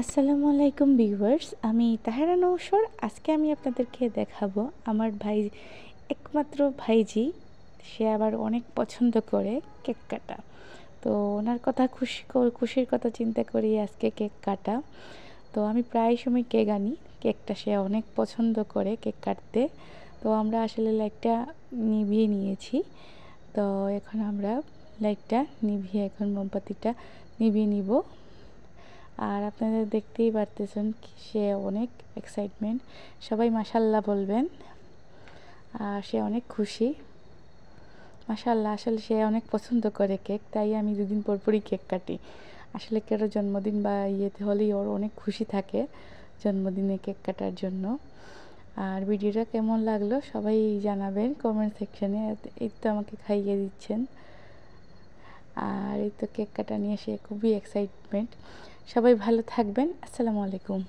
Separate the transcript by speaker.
Speaker 1: আসসালামু আলাইকুম ভিউয়ার্স, আমি তাহেরা নৌসর। আজকে আমি আপনাদেরকে দেখাবো আমার ভাই, একমাত্র ভাইজি, সে আবার অনেক পছন্দ করে কেক কাটা। তো ওনার কথা খুশির কথা চিন্তা করি আজকে কেক কাটা। তো আমি প্রায় সময় কেক আনি, কেকটা সে অনেক পছন্দ করে কেক কাটতে। তো আমরা আসলে লাইটটা নিভিয়ে নিয়েছি। তো এখন আমরা লাইটটা নিভিয়ে এখন মোমবাতিটা নিভিয়ে নিব। আর আপনাদের দেখতেই পারতেছেন সে অনেক এক্সাইটমেন্ট, সবাই মাশাল্লাহ বলবেন। আর সে অনেক খুশি, মাশাল্লাহ। আসলে সে অনেক পছন্দ করে কেক, তাই আমি দুদিন পর পরই কেক কাটি। আসলে কারো জন্মদিন বা ইয়েতে হলেই ওর অনেক খুশি থাকে জন্মদিনে কেক কাটার জন্য। আর ভিডিওটা কেমন লাগলো সবাই জানাবেন কমেন্ট সেকশনে। এই তো আমাকে খাইয়ে দিচ্ছেন, আর এই তো কেক কাটা নিয়ে সে খুবই এক্সাইটমেন্ট। সবাই ভালো থাকবেন। আসসালামু আলাইকুম।